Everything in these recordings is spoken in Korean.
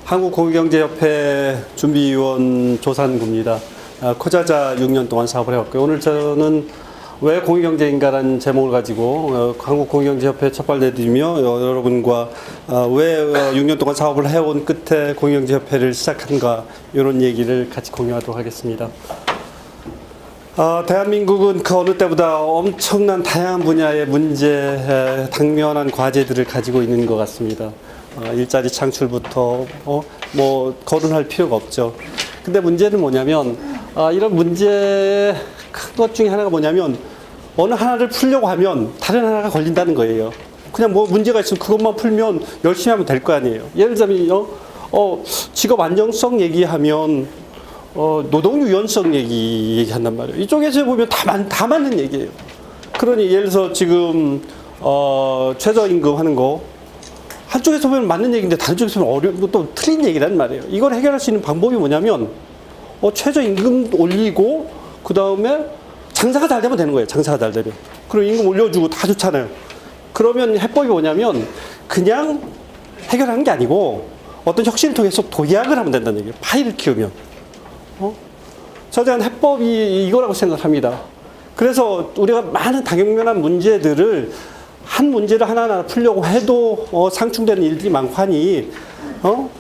한국공유경제협회 준비위원 조산구입니다. 코자자 6년 동안 사업을 해왔고요. 오늘 저는 왜 공유경제인가라는 제목을 가지고 한국공유경제협회에 첫발내드리며 여러분과 왜 6년 동안 사업을 해온 끝에 공유경제협회를 시작한가 이런 얘기를 같이 공유하도록 하겠습니다. 대한민국은 그 어느 때보다 엄청난 다양한 분야의 문제, 당면한 과제들을 가지고 있는 것 같습니다. 일자리 창출부터 뭐 거론할 필요가 없죠. 근데 문제는 뭐냐면 이런 문제 큰 것 중에 하나가 뭐냐면 어느 하나를 풀려고 하면 다른 하나가 걸린다는 거예요. 그냥 뭐 문제가 있으면 그것만 풀면 열심히 하면 될 거 아니에요. 예를 들자면 직업 안정성 얘기하면 노동 유연성 얘기한단 말이에요. 이쪽에서 보면 다 맞는 얘기예요. 그러니 예를 들어서 지금 최저임금 하는 거 한쪽에서 보면 맞는 얘기인데 다른 쪽에서 보면 또 틀린 얘기란 말이에요. 이걸 해결할 수 있는 방법이 뭐냐면 최저임금 올리고 그 다음에 장사가 잘 되면 되는 거예요. 장사가 잘 되면. 그리고 임금 올려주고 다 좋잖아요. 그러면 해법이 뭐냐면 그냥 해결하는 게 아니고 어떤 혁신을 통해서 도약을 하면 된다는 얘기예요. 파이를 키우면. 저에 대한 해법이 이거라고 생각합니다. 그래서 우리가 많은 다경면한 문제들을 한 문제를 하나하나 풀려고 해도 상충되는 일들이 많고 하니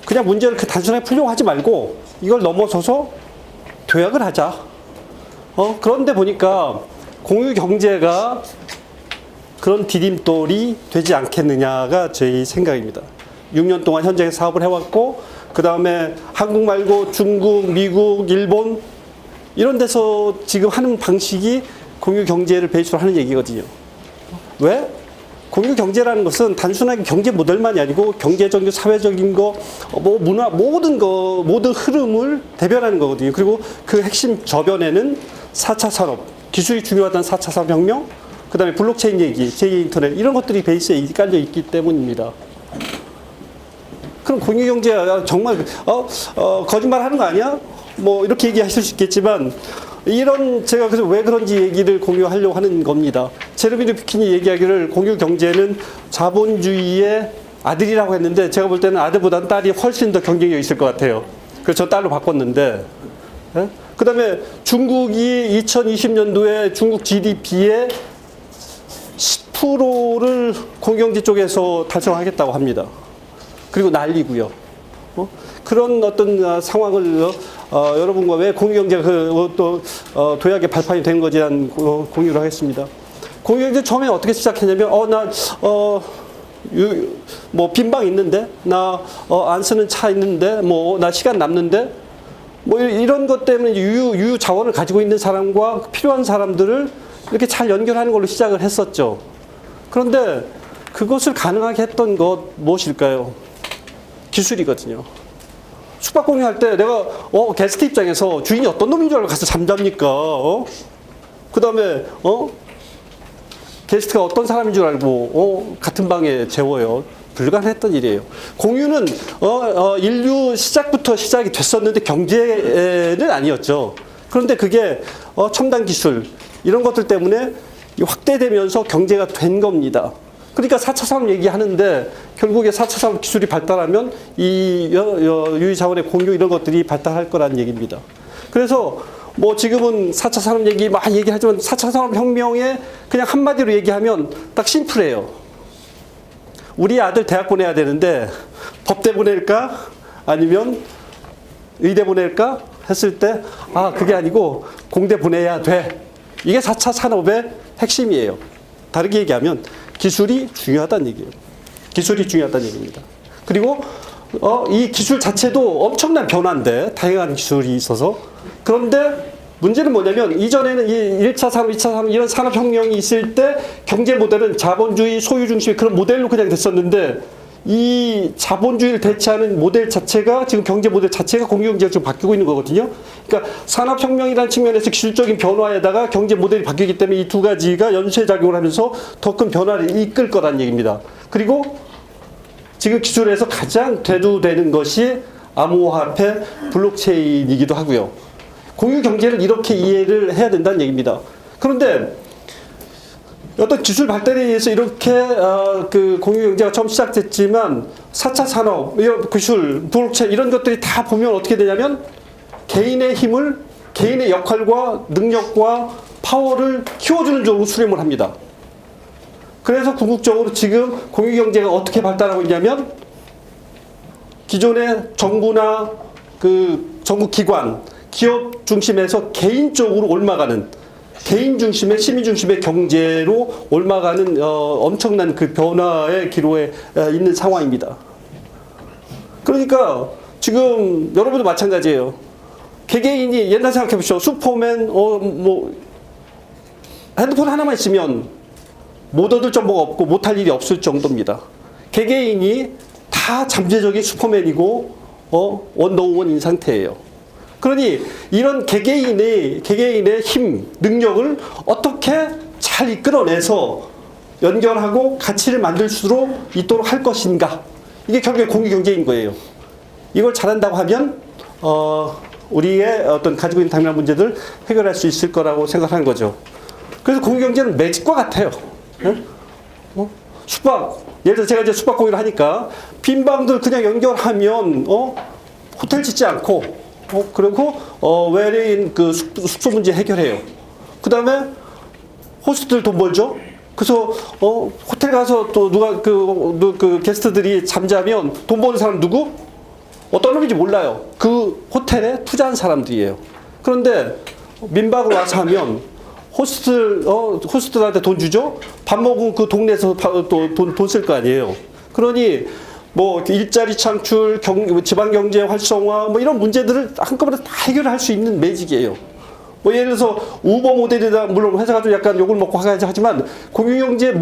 그냥 문제를 단순하게 풀려고 하지 말고 이걸 넘어서서 도약을 하자. 그런데 보니까 공유경제가 그런 디딤돌이 되지 않겠느냐가 제 생각입니다. 6년 동안 현장에 사업을 해왔고 그 다음에 한국 말고 중국, 미국, 일본 이런 데서 지금 하는 방식이 공유경제를 베이스로 하는 얘기거든요. 왜? 공유경제라는 것은 단순하게 경제 모델만이 아니고 경제적인, 사회적인 거, 뭐 문화, 모든 흐름을 대변하는 거거든요. 그리고 그 핵심 저변에는 4차 산업, 기술이 중요하다는 4차 산업혁명, 그 다음에 블록체인 얘기, 제2인터넷 이런 것들이 베이스에 깔려 있기 때문입니다. 그럼 공유경제가 정말 거짓말 하는 거 아니야? 뭐 이렇게 얘기하실 수 있겠지만 제가 그래서 왜 그런지 얘기를 공유하려고 하는 겁니다. 제레미 루피킨이 얘기하기를 공유경제는 자본주의의 아들이라고 했는데 제가 볼 때는 아들보다는 딸이 훨씬 더 경쟁력이 있을 것 같아요. 그래서 저 딸로 바꿨는데 그 다음에 중국이 2020년도에 중국 GDP의 10%를 공유경제 쪽에서 달성하겠다고 합니다. 그리고 난리고요. 그런 어떤 상황을 여러분과 왜 공유경제가 또 도약의 발판이 된 거지에 대한 공유를 하겠습니다. 공유경제 처음에 어떻게 시작했냐면 뭐 빈방 있는데 나 안 쓰는 차 있는데 뭐 나 시간 남는데 뭐 이런 것 때문에 유유 자원을 가지고 있는 사람과 필요한 사람들을 이렇게 잘 연결하는 걸로 시작을 했었죠. 그런데 그것을 가능하게 했던 것 무엇일까요? 기술이거든요. 숙박공유 할 때 내가 게스트 입장에서 주인이 어떤 놈인 줄 알고 가서 잠잡니까? 그 다음에 게스트가 어떤 사람인 줄 알고 같은 방에 재워요. 불가능했던 일이에요. 공유는 인류 시작부터 시작이 됐었는데 경제는 아니었죠. 그런데 그게 첨단 기술 이런 것들 때문에 확대되면서 경제가 된 겁니다. 그러니까 4차 산업 얘기하는데 결국에 4차 산업 기술이 발달하면 이 유유자원의 공유 이런 것들이 발달할 거라는 얘기입니다. 그래서 뭐 지금은 4차 산업 얘기 막 얘기하지만 4차 산업 혁명에 그냥 한마디로 얘기하면 딱 심플해요. 우리 아들 대학 보내야 되는데 법대 보낼까? 아니면 의대 보낼까? 했을 때 그게 아니고 공대 보내야 돼. 이게 4차 산업의 핵심이에요. 다르게 얘기하면 기술이 중요하다는 얘기예요. 기술이 중요하다는 얘기입니다. 그리고 이 기술 자체도 엄청난 변화인데 다양한 기술이 있어서 그런데 문제는 뭐냐면 이전에는 이 1차 산업, 2차 산업 이런 산업혁명이 있을 때 경제 모델은 자본주의 소유 중심의 그런 모델로 그냥 됐었는데 이 자본주의를 대체하는 모델 자체가 지금 경제 모델 자체가 공유경제가 지금 바뀌고 있는 거거든요. 그러니까 산업혁명이라는 측면에서 기술적인 변화에다가 경제 모델이 바뀌기 때문에 이 두 가지가 연쇄작용을 하면서 더 큰 변화를 이끌 거라는 얘기입니다. 그리고 지금 기술에서 가장 대두되는 것이 암호화폐 블록체인이기도 하고요. 공유경제를 이렇게 이해를 해야 된다는 얘기입니다. 그런데 어떤 기술 발달에 의해서 이렇게 그 공유경제가 처음 시작됐지만 4차 산업, 기술, 블록체인 이런 것들이 다 보면 어떻게 되냐면 개인의 힘을, 개인의 역할과 능력과 파워를 키워주는 쪽으로 수렴을 합니다. 그래서 궁극적으로 지금 공유경제가 어떻게 발달하고 있냐면 기존의 정부나 그 정부 기관, 기업 중심에서 개인 쪽으로 옮아가는, 개인 중심의, 시민 중심의 경제로 옮아가는 엄청난 그 변화의 기로에 있는 상황입니다. 그러니까 지금 여러분도 마찬가지예요. 개개인이 옛날 생각해 보시죠. 슈퍼맨, 뭐 핸드폰 하나만 있으면 못 얻을 정보가 없고 못할 일이 없을 정도입니다. 개개인이 다 잠재적인 슈퍼맨이고 원더우먼인 상태예요. 그러니 이런 개개인의 힘, 능력을 어떻게 잘 이끌어내서 연결하고 가치를 만들 수 있도록 할 것인가. 이게 결국에 공유경제인 거예요. 이걸 잘한다고 하면 우리의 어떤 가지고 있는 당면한 문제들 해결할 수 있을 거라고 생각하는 거죠. 그래서 공유경제는 매직과 같아요. 숙박, 예를 들어 제가 이제 숙박 공유를 하니까 빈 방들 그냥 연결하면 호텔 짓지 않고 그리고 외래인 그 숙소 문제 해결해요. 그 다음에 호스트들 돈 벌죠. 그래서 호텔 가서 또 누가 그 게스트들이 잠자면 돈 버는 사람 누구? 어떤 놈인지 몰라요. 그 호텔에 투자한 사람들이에요. 그런데 민박으로 와서 하면 호스트들한테 돈 주죠? 밥 먹은 그 동네에서 또 돈 쓸 거 아니에요. 그러니, 뭐, 일자리 창출, 지방경제 활성화, 뭐 이런 문제들을 한꺼번에 다 해결할 수 있는 매직이에요. 뭐, 예를 들어서, 우버 모델이다, 물론 회사가 좀 약간 욕을 먹고 하지만, 공유경제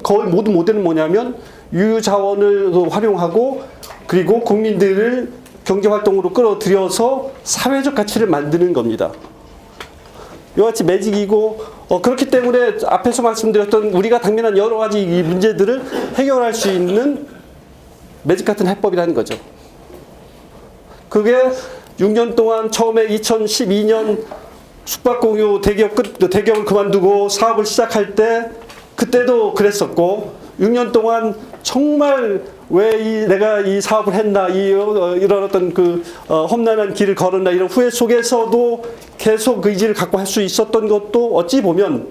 거의 모든 모델은 뭐냐면, 유유자원을 활용하고, 그리고 국민들을 경제활동으로 끌어들여서 사회적 가치를 만드는 겁니다. 이와 같이 매직이고 그렇기 때문에 앞에서 말씀드렸던 우리가 당면한 여러 가지 이 문제들을 해결할 수 있는 매직 같은 해법이라는 거죠. 그게 6년 동안 처음에 2012년 숙박공유 대기업을 그만두고 사업을 시작할 때 그때도 그랬었고 6년 동안 정말 왜 내가 이 사업을 했나 이런 어떤 그 험난한 길을 걸었나 이런 후회 속에서도 계속 의지를 갖고 할 수 있었던 것도 어찌 보면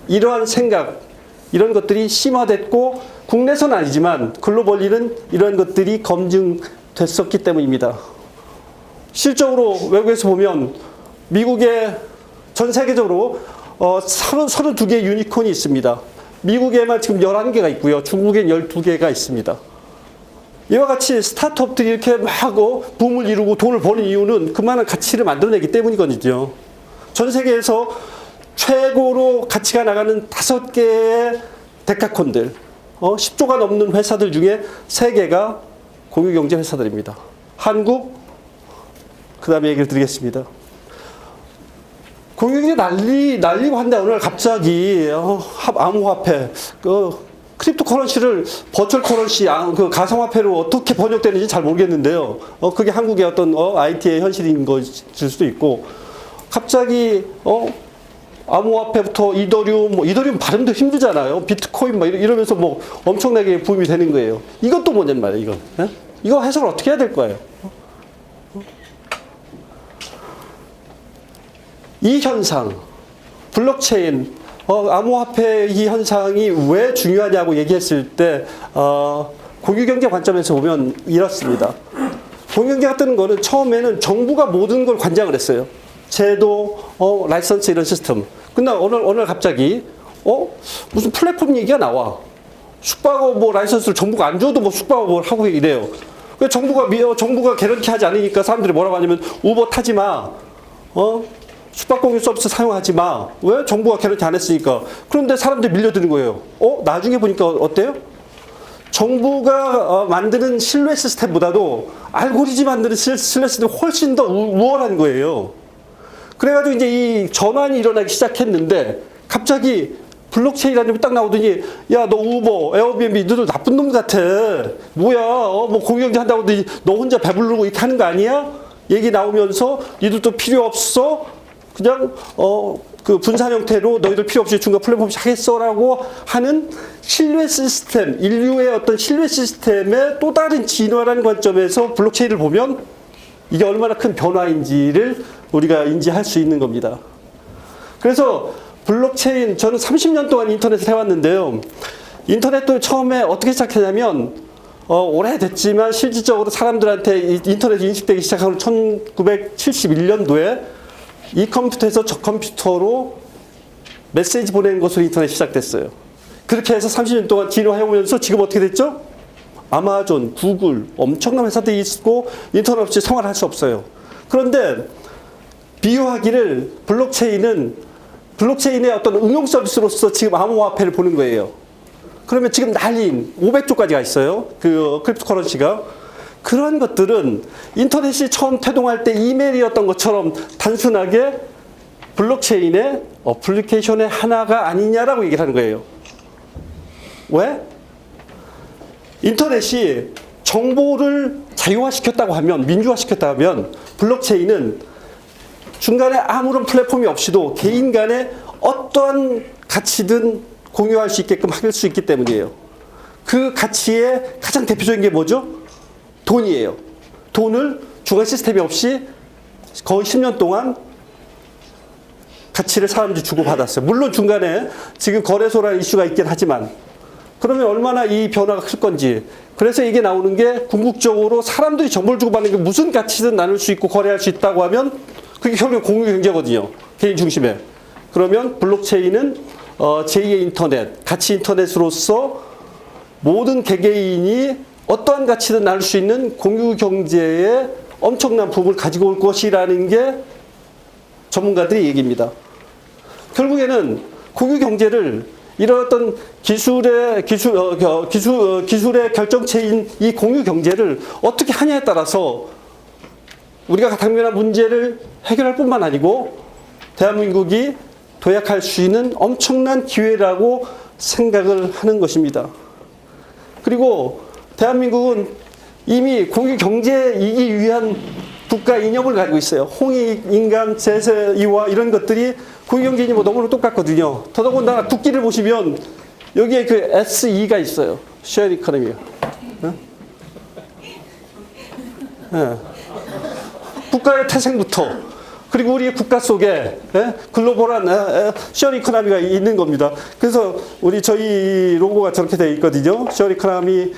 이러한 생각 이런 것들이 심화됐고 국내선 아니지만 글로벌리는 이런 것들이 검증됐었기 때문입니다. 실적으로 외국에서 보면 미국에 전 세계적으로 32개의 유니콘이 있습니다. 미국에만 지금 11개가 있고요. 중국엔 12개가 있습니다. 이와 같이 스타트업들이 이렇게 막 붐을 이루고 돈을 버는 이유는 그만한 가치를 만들어내기 때문이거든요. 전 세계에서 최고로 가치가 나가는 5개의 데카콘들, 10조가 넘는 회사들 중에 3개가 공유경제 회사들입니다. 한국, 그 다음에 얘기를 드리겠습니다. 공유경제 날리고 한데 어느 날 갑자기 암호화폐, 크립토 커런시를 버추얼 커런시, 그 가상화폐로 어떻게 번역되는지 잘 모르겠는데요. 그게 한국의 어떤 IT의 현실인 것일 수도 있고, 갑자기 암호화폐부터 이더리움 발음도 힘들잖아요. 비트코인 막 이러면서 뭐 엄청나게 붐이 되는 거예요. 이것도 뭐냔 말이에요, 이거. 예? 이거 해석을 어떻게 해야 될 거예요? 이 현상, 블록체인, 암호화폐 이 현상이 왜 중요하냐고 얘기했을 때, 공유경제 관점에서 보면 이렇습니다. 공유경제가 뜨는 거는 처음에는 정부가 모든 걸 관장을 했어요. 제도, 라이선스 이런 시스템. 근데 어느 날 갑자기, 무슨 플랫폼 얘기가 나와. 숙박업 뭐 라이선스를 정부가 안 줘도 뭐 숙박업을 하고 이래요. 정부가 개런티 하지 않으니까 사람들이 뭐라고 하냐면, 우버 타지 마. 숙박공유 서비스 사용하지 마. 왜? 정부가 개런티 안 했으니까. 그런데 사람들이 밀려드는 거예요. 나중에 보니까 어때요? 정부가 만드는 신뢰 시스템보다도 알고리즘 만드는 신뢰 시스템이 훨씬 더 우월한 거예요. 그래가지고 이제 이 전환이 일어나기 시작했는데 갑자기 블록체인이라는 게 딱 나오더니 야, 너 우버, 에어비앤비 너도 나쁜 놈 같아. 뭐야, 뭐 공유경제 한다고 너 혼자 배부르고 이렇게 하는 거 아니야? 얘기 나오면서 니들도 필요 없어. 그냥 그 분산 형태로 너희들 필요 없이 중간 플랫폼 하겠어라고 하는 신뢰 시스템, 인류의 어떤 신뢰 시스템의 또 다른 진화라는 관점에서 블록체인을 보면 이게 얼마나 큰 변화인지를 우리가 인지할 수 있는 겁니다. 그래서 블록체인, 저는 30년 동안 인터넷을 해왔는데요. 인터넷도 처음에 어떻게 시작했냐면 오래됐지만 실질적으로 사람들한테 인터넷이 인식되기 시작한 1971년도에 이 컴퓨터에서 저 컴퓨터로 메시지 보내는 것으로 인터넷이 시작됐어요. 그렇게 해서 30년 동안 진화해오면서 지금 어떻게 됐죠? 아마존, 구글, 엄청난 회사들이 있고 인터넷 없이 생활할 수 없어요. 그런데 비유하기를 블록체인의 어떤 응용 서비스로서 지금 암호화폐를 보는 거예요. 그러면 지금 난리인 500조까지가 있어요. 그 크립토 커런시가. 그런 것들은 인터넷이 처음 태동할 때 이메일이었던 것처럼 단순하게 블록체인의 어플리케이션의 하나가 아니냐라고 얘기를 하는 거예요. 왜? 인터넷이 정보를 자유화시켰다고 하면, 민주화시켰다고 하면 블록체인은 중간에 아무런 플랫폼이 없이도 개인 간에 어떠한 가치든 공유할 수 있게끔 할 수 있기 때문이에요. 그 가치의 가장 대표적인 게 뭐죠? 돈이에요. 돈을 주관 시스템이 없이 거의 10년 동안 가치를 사람들이 주고받았어요. 물론 중간에 지금 거래소라는 이슈가 있긴 하지만 그러면 얼마나 이 변화가 클 건지. 그래서 이게 나오는 게 궁극적으로 사람들이 정보를 주고받는 게 무슨 가치든 나눌 수 있고 거래할 수 있다고 하면 그게 결국 공유 경제거든요. 개인 중심에. 그러면 블록체인은 제2의 인터넷, 가치 인터넷으로서 모든 개개인이 어떠한 가치든 나눌 수 있는 공유 경제의 엄청난 부분을 가지고 올 것이라는 게 전문가들의 얘기입니다. 결국에는 공유 경제를 이런 어떤 기술의 결정체인 이 공유 경제를 어떻게 하냐에 따라서 우리가 당면한 문제를 해결할 뿐만 아니고 대한민국이 도약할 수 있는 엄청난 기회라고 생각을 하는 것입니다. 그리고 대한민국은 이미 공유 경제이기 위한 국가 이념을 가지고 있어요. 홍익, 인간, 재세, 이화 이런 것들이 공유 경제 이념과 너무나 똑같거든요. 더더군다나 국기를 보시면 여기에 그 SE가 있어요. Shared Economy. 네. 국가의 태생부터 그리고 우리 국가 속에 글로벌한 Shared Economy가 있는 겁니다. 그래서 저희 로고가 저렇게 되어 있거든요. Shared Economy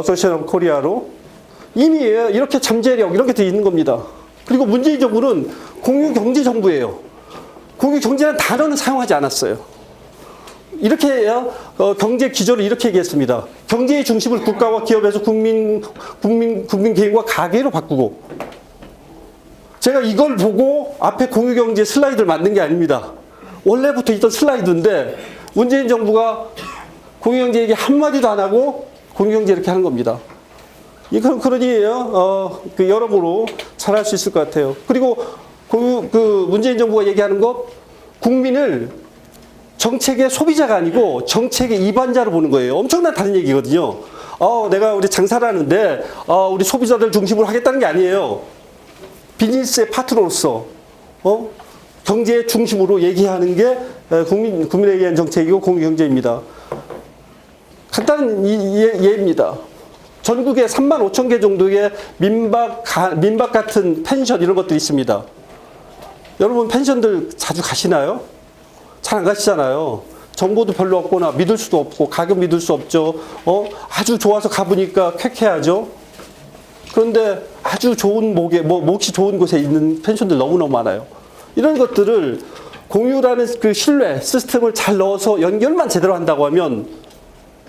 Association of Korea로 이미 이렇게 잠재력 이런 게 되어 있는 겁니다. 그리고 문재인 정부는 공유 경제 정부예요. 공유 경제라는 단어는 사용하지 않았어요. 이렇게 경제 기조를 이렇게 얘기했습니다. 경제의 중심을 국가와 기업에서 국민 개인과 가계로 바꾸고 제가 이걸 보고 앞에 공유 경제 슬라이드를 만든 게 아닙니다. 원래부터 있던 슬라이드인데 문재인 정부가 공유 경제 얘기 한마디도 안 하고 공유 경제 이렇게 하는 겁니다. 그러니 여러모로 잘할 수 있을 것 같아요. 그리고 문재인 정부가 얘기하는 것 국민을 정책의 소비자가 아니고 정책의 이반자로 보는 거예요. 엄청난 다른 얘기거든요. 내가 우리 장사를 하는데 우리 소비자들 중심으로 하겠다는 게 아니에요. 비즈니스의 파트너로서 경제의 중심으로 얘기하는 게 국민에 의한 정책이고 공유경제입니다. 간단한 예입니다. 전국에 3만 5천 개 정도의 민박 같은 펜션 이런 것들이 있습니다. 여러분 펜션들 자주 가시나요? 잘 안 가시잖아요. 정보도 별로 없거나 믿을 수도 없고 가격 믿을 수 없죠. 아주 좋아서 가보니까 쾌쾌하죠. 그런데 아주 좋은 몫이 좋은 곳에 있는 펜션들 너무너무 많아요. 이런 것들을 공유라는 그 신뢰 시스템을 잘 넣어서 연결만 제대로 한다고 하면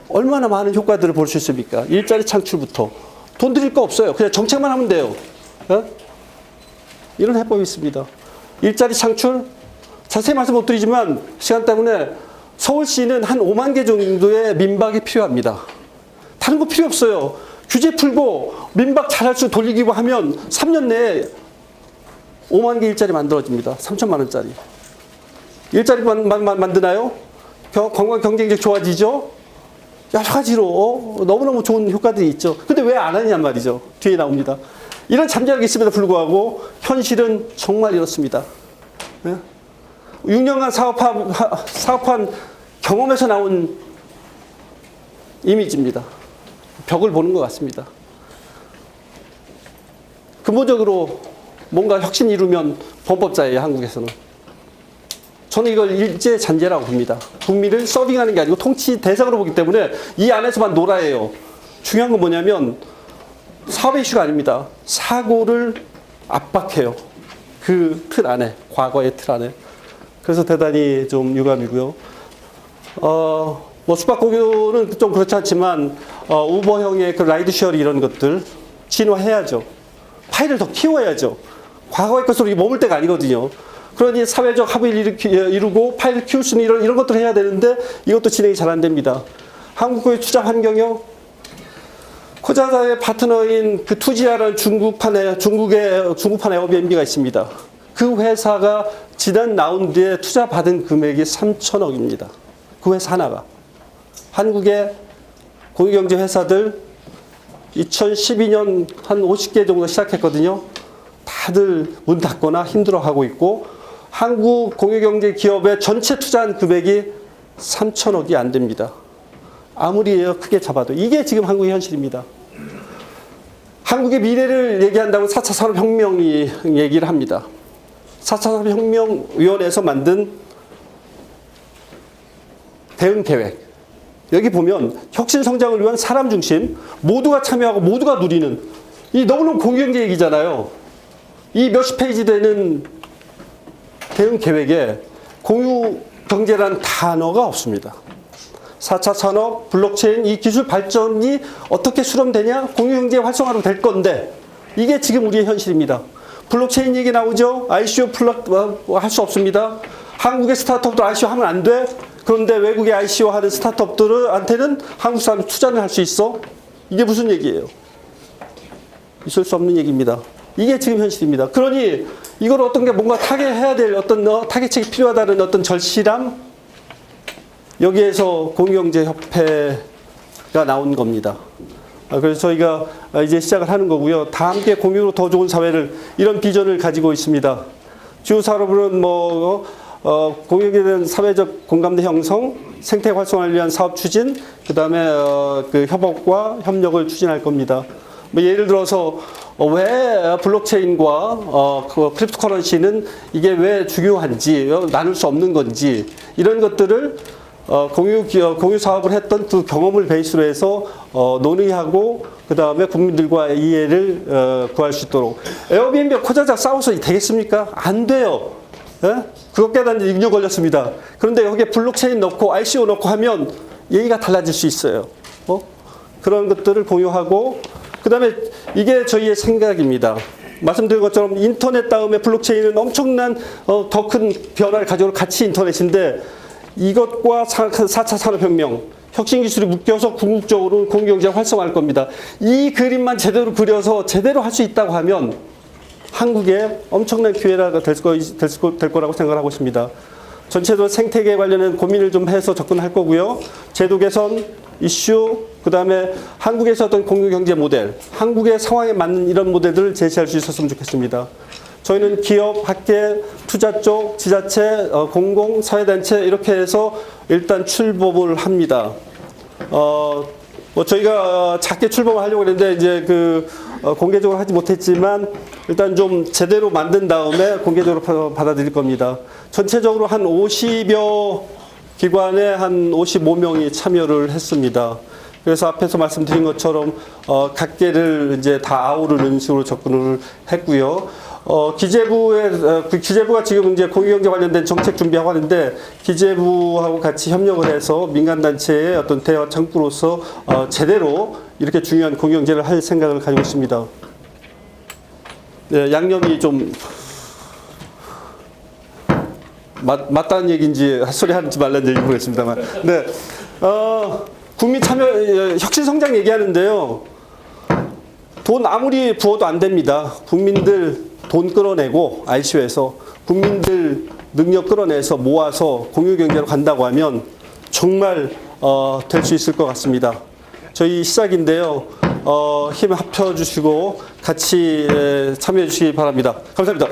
얼마나 많은 효과들을 볼 수 있습니까? 일자리 창출부터 돈 들일 거 없어요. 그냥 정책만 하면 돼요. 이런 해법이 있습니다. 일자리 창출 자세히 말씀 못 드리지만 시간 때문에 서울시는 한 5만 개 정도의 민박이 필요합니다. 다른 거 필요 없어요. 규제 풀고 민박 잘할 수 돌리기만 하면 3년 내에 5만 개 일자리 만들어집니다. 3천만 원짜리. 일자리 만드나요? 관광 경쟁력 좋아지죠? 여러 가지로 너무너무 좋은 효과들이 있죠. 근데 왜 안 하느냐 말이죠. 뒤에 나옵니다. 이런 잠재력이 있음에도 불구하고 현실은 정말 이렇습니다. 예? 6년간 사업한 경험에서 나온 이미지입니다. 벽을 보는 것 같습니다. 근본적으로 뭔가 혁신 이루면 범법자예요, 한국에서는. 저는 이걸 일제잔재라고 봅니다. 국민을 서빙하는 게 아니고 통치 대상으로 보기 때문에 이 안에서만 놀아예요. 중요한 건 뭐냐면 사업의 이슈가 아닙니다. 사고를 압박해요. 그 틀 안에, 과거의 틀 안에. 그래서 대단히 좀 유감이고요. 뭐 숙박고교는 좀 그렇지 않지만 우버형의 그 라이드쉐어리 이런 것들 진화해야죠. 파일을 더 키워야죠. 과거의 것으로 머물 때가 아니거든요. 그러니 사회적 합의를 이루고 파일을 키울 수 있는 이런 것들을 해야 되는데 이것도 진행이 잘 안 됩니다. 한국의 투자 환경요. 코자사의 파트너인 그 투지아라는 중국판 에어비앤비가 있습니다. 그 회사가 지난 라운드에 투자 받은 금액이 3천억입니다. 그 회사 하나가. 한국의 공유경제 회사들 2012년 한 50개 정도 시작했거든요. 다들 문 닫거나 힘들어하고 있고 한국 공유경제 기업의 전체 투자한 금액이 3천억이 안 됩니다. 아무리 크게 잡아도. 이게 지금 한국의 현실입니다. 한국의 미래를 얘기한다고 4차 산업혁명이 얘기를 합니다. 4차 산업혁명위원회에서 만든 대응계획. 여기 보면 혁신 성장을 위한 사람 중심, 모두가 참여하고 모두가 누리는 이 너무너무 공유경제 얘기잖아요. 이 몇십 페이지 되는 대응계획에 공유경제라는 단어가 없습니다. 4차 산업, 블록체인, 이 기술 발전이 어떻게 수렴되냐? 공유경제 활성화로 될 건데 이게 지금 우리의 현실입니다. 블록체인 얘기 나오죠? ICO 할 수 없습니다. 한국의 스타트업도 ICO 하면 안 돼. 그런데 외국의 ICO 하는 스타트업들한테는 한국 사람이 투자를 할 수 있어? 이게 무슨 얘기예요? 있을 수 없는 얘기입니다. 이게 지금 현실입니다. 그러니 이걸 어떤 게 뭔가 타개해야 될 어떤 타개책이 필요하다는 어떤 절실함, 여기에서 공유경제협회가 나온 겁니다. 그래서 저희가 이제 시작을 하는 거고요. 다 함께 공유로 더 좋은 사회를, 이런 비전을 가지고 있습니다. 주요 산업은 공유경제에 대한 사회적 공감대 형성, 생태 활성화를 위한 사업 추진, 그 다음에 그 협업과 협력을 추진할 겁니다. 뭐 예를 들어서 왜 블록체인과 그 크립토커런시는 이게 왜 중요한지, 나눌 수 없는 건지, 이런 것들을 공유 사업을 했던 그 경험을 베이스로 해서 논의하고 그 다음에 국민들과 이해를 구할 수 있도록. 에어비앤비와 코자자 싸워서 되겠습니까? 안 돼요. 예? 그것 깨닫는 6년 걸렸습니다. 그런데 여기에 블록체인 넣고 ICO 넣고 하면 얘기가 달라질 수 있어요. 그런 것들을 공유하고, 그 다음에 이게 저희의 생각입니다. 말씀드린 것처럼 인터넷 다음에 블록체인은 엄청난 더 큰 변화를 가져올 가치 인터넷인데, 이것과 4차 산업혁명, 혁신기술이 묶여서 궁극적으로 공유경제를 활성화할 겁니다. 이 그림만 제대로 그려서 제대로 할 수 있다고 하면 한국에 엄청난 기회가 될 거라고 생각을 하고 있습니다. 전체적으로 생태계 관련된 고민을 좀 해서 접근할 거고요. 제도 개선, 이슈, 그 다음에 한국에서 어떤 공유경제 모델, 한국의 상황에 맞는 이런 모델들을 제시할 수 있었으면 좋겠습니다. 저희는 기업, 학계, 투자 쪽, 지자체, 공공, 사회단체 이렇게 해서 일단 출범을 합니다. 뭐 저희가 작게 출범을 하려고 했는데 이제 공개적으로 하지 못했지만 일단 좀 제대로 만든 다음에 공개적으로 받아들일 겁니다. 전체적으로 한 50여 기관에 한 55명이 참여를 했습니다. 그래서 앞에서 말씀드린 것처럼 각계를 이제 다 아우르는 식으로 접근을 했고요. 기재부가 지금 이제 공유경제 관련된 정책 준비하고 하는데, 기재부하고 같이 협력을 해서 민간단체의 어떤 대화 창구로서 제대로 이렇게 중요한 공유경제를 할 생각을 가지고 있습니다. 네, 양념이 좀 맞다는 얘기인지 헛소리 하지 말라는 얘기 모르겠습니다만. 네, 국민 참여, 혁신 성장 얘기하는데요. 돈 아무리 부어도 안 됩니다. 국민들 돈 끌어내고 ICO에서 국민들 능력 끌어내서 모아서 공유경제로 간다고 하면 정말 될 수 있을 것 같습니다. 저희 시작인데요. 힘 합쳐주시고 같이 참여해 주시기 바랍니다. 감사합니다.